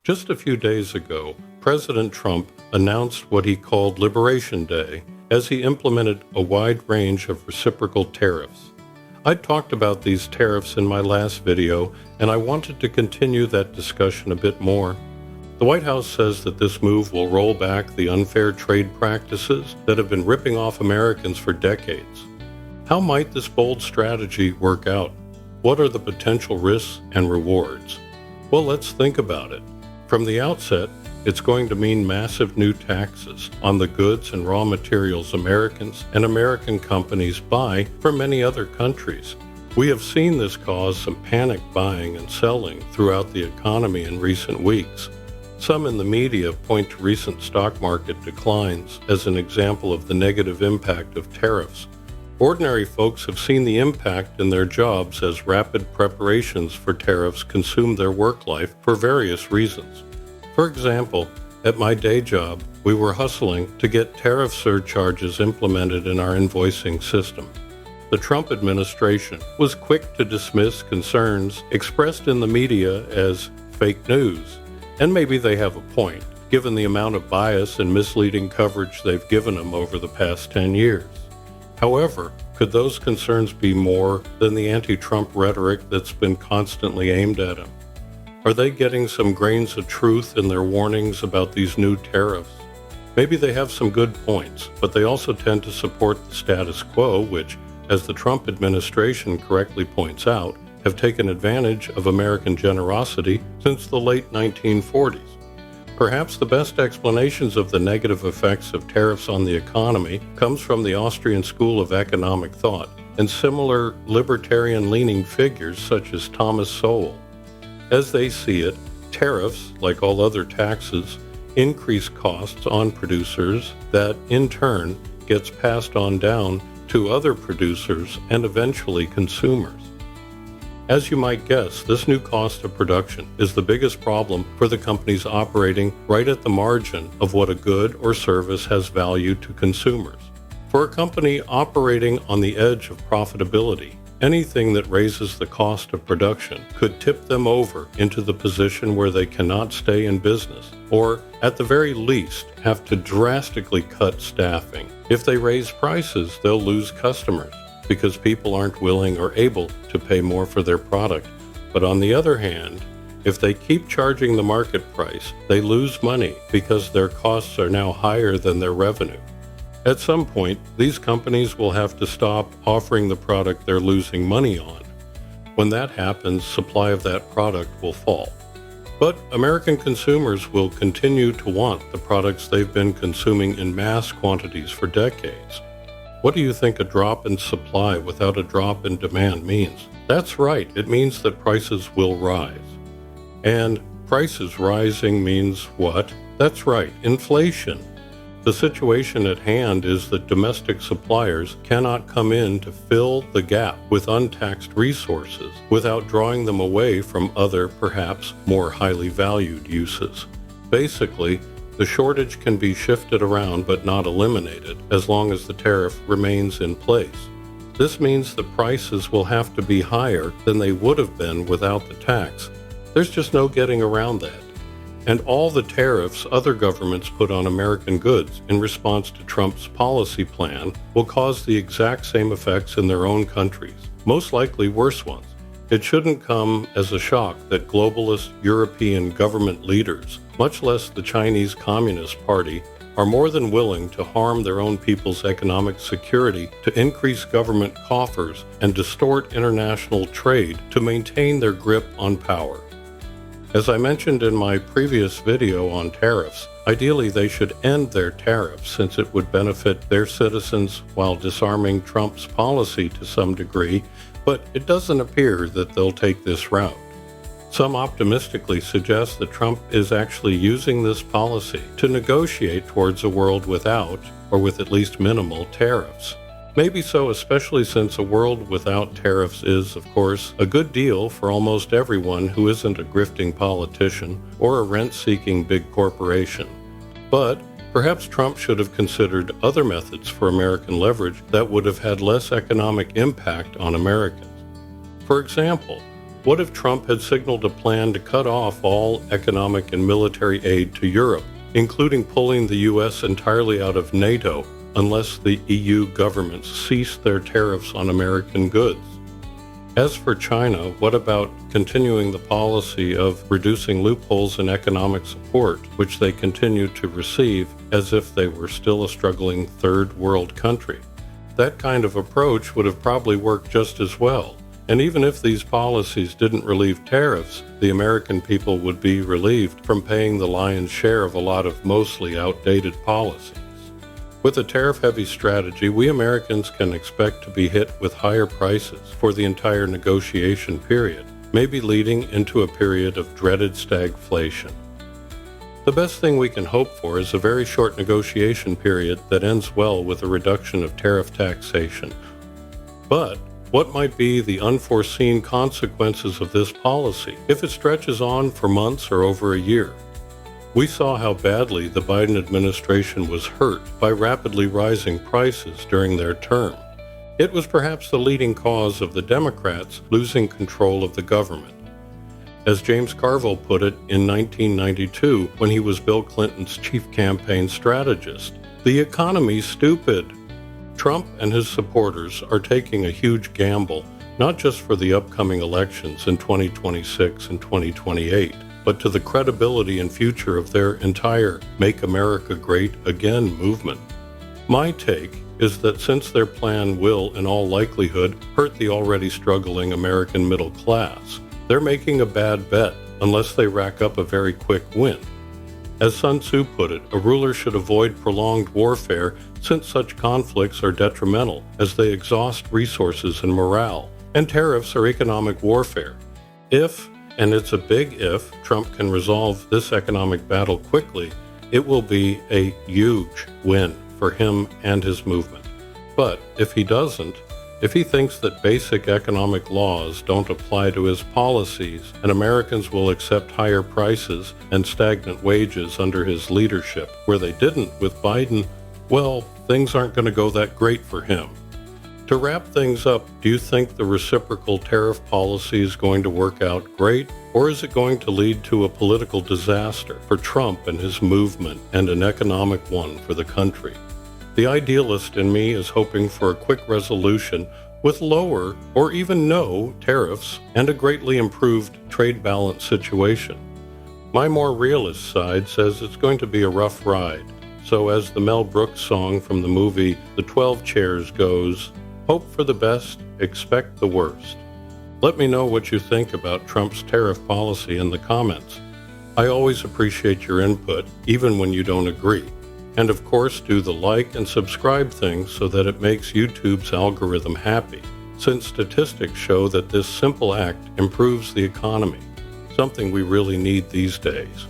Just a few days ago, President Trump announced what he called Liberation Day as he implemented a wide range of reciprocal tariffs. I talked about these tariffs in my last video, and I wanted to continue that discussion a bit more. The White House says that this move will roll back the unfair trade practices that have been ripping off Americans for decades. How might this bold strategy work out? What are the potential risks and rewards? Well, let's think about it. From the outset, it's going to mean massive new taxes on the goods and raw materials Americans and American companies buy from many other countries. We have seen this cause some panic buying and selling throughout the economy in recent weeks. Some in the media point to recent stock market declines as an example of the negative impact of tariffs. Ordinary folks have seen the impact in their jobs as rapid preparations for tariffs consume their work life for various reasons. For example, at my day job, we were hustling to get tariff surcharges implemented in our invoicing system. The Trump administration was quick to dismiss concerns expressed in the media as fake news, and maybe they have a point, given the amount of bias and misleading coverage they've given them over the past 10 years. However, could those concerns be more than the anti-Trump rhetoric that's been constantly aimed at him? Are they getting some grains of truth in their warnings about these new tariffs? Maybe they have some good points, but they also tend to support the status quo, which, as the Trump administration correctly points out, have taken advantage of American generosity since the late 1940s. Perhaps the best explanations of the negative effects of tariffs on the economy comes from the Austrian school of economic thought and similar libertarian-leaning figures such as Thomas Sowell. As they see it, tariffs, like all other taxes, increase costs on producers that, in turn, gets passed on down to other producers and eventually consumers. As you might guess, this new cost of production is the biggest problem for the companies operating right at the margin of what a good or service has value to consumers. For a company operating on the edge of profitability, anything that raises the cost of production could tip them over into the position where they cannot stay in business, or at the very least have to drastically cut staffing. If they raise prices, they'll lose customers, because people aren't willing or able to pay more for their product. But on the other hand, if they keep charging the market price, they lose money because their costs are now higher than their revenue. At some point, these companies will have to stop offering the product they're losing money on. When that happens, supply of that product will fall. But American consumers will continue to want the products they've been consuming in mass quantities for decades. What do you think a drop in supply without a drop in demand means? That's right, it means that prices will rise. And prices rising means what? That's right, inflation. The situation at hand is that domestic suppliers cannot come in to fill the gap with untaxed resources without drawing them away from other, perhaps more highly valued uses. Basically, the shortage can be shifted around but not eliminated as long as the tariff remains in place. This means the prices will have to be higher than they would have been without the tax. There's just no getting around that. And all the tariffs other governments put on American goods in response to Trump's policy plan will cause the exact same effects in their own countries, most likely worse ones. It shouldn't come as a shock that globalist European government leaders, much less the Chinese Communist Party, are more than willing to harm their own people's economic security to increase government coffers and distort international trade to maintain their grip on power. As I mentioned in my previous video on tariffs, ideally they should end their tariffs since it would benefit their citizens while disarming Trump's policy to some degree, but it doesn't appear that they'll take this route. Some optimistically suggest that Trump is actually using this policy to negotiate towards a world without, or with at least minimal, tariffs. Maybe so, especially since a world without tariffs is, of course, a good deal for almost everyone who isn't a grifting politician or a rent-seeking big corporation. But perhaps Trump should have considered other methods for American leverage that would have had less economic impact on Americans. For example, What if Trump had signaled a plan to cut off all economic and military aid to Europe, including pulling the U.S. entirely out of NATO unless the EU governments ceased their tariffs on American goods? As for China, what about continuing the policy of reducing loopholes in economic support, which they continue to receive as if they were still a struggling third world country? That kind of approach would have probably worked just as well. And even if these policies didn't relieve tariffs, the American people would be relieved from paying the lion's share of a lot of mostly outdated policies. With a tariff-heavy strategy, we Americans can expect to be hit with higher prices for the entire negotiation period, maybe leading into a period of dreaded stagflation. The best thing we can hope for is a very short negotiation period that ends well with a reduction of tariff taxation. But what might be the unforeseen consequences of this policy if it stretches on for months or over a year? We saw how badly the Biden administration was hurt by rapidly rising prices during their term. It was perhaps the leading cause of the Democrats losing control of the government. As James Carville put it in 1992 when he was Bill Clinton's chief campaign strategist, "The economy's stupid." Trump and his supporters are taking a huge gamble, not just for the upcoming elections in 2026 and 2028, but to the credibility and future of their entire Make America Great Again movement. My take is that since their plan will, in all likelihood, hurt the already struggling American middle class, they're making a bad bet unless they rack up a very quick win. As Sun Tzu put it, a ruler should avoid prolonged warfare since such conflicts are detrimental as they exhaust resources and morale, and tariffs are economic warfare. If, and it's a big if, Trump can resolve this economic battle quickly, it will be a huge win for him and his movement. But if he doesn't, if he thinks that basic economic laws don't apply to his policies and Americans will accept higher prices and stagnant wages under his leadership where they didn't with Biden, well, things aren't going to go that great for him. To wrap things up, do you think the reciprocal tariff policy is going to work out great, or is it going to lead to a political disaster for Trump and his movement and an economic one for the country? The idealist in me is hoping for a quick resolution with lower or even no tariffs and a greatly improved trade balance situation. My more realist side says it's going to be a rough ride. So as the Mel Brooks song from the movie The 12 Chairs goes, hope for the best, expect the worst. Let me know what you think about Trump's tariff policy in the comments. I always appreciate your input, even when you don't agree. And of course, do the like and subscribe thing so that it makes YouTube's algorithm happy, since statistics show that this simple act improves the economy, something we really need these days.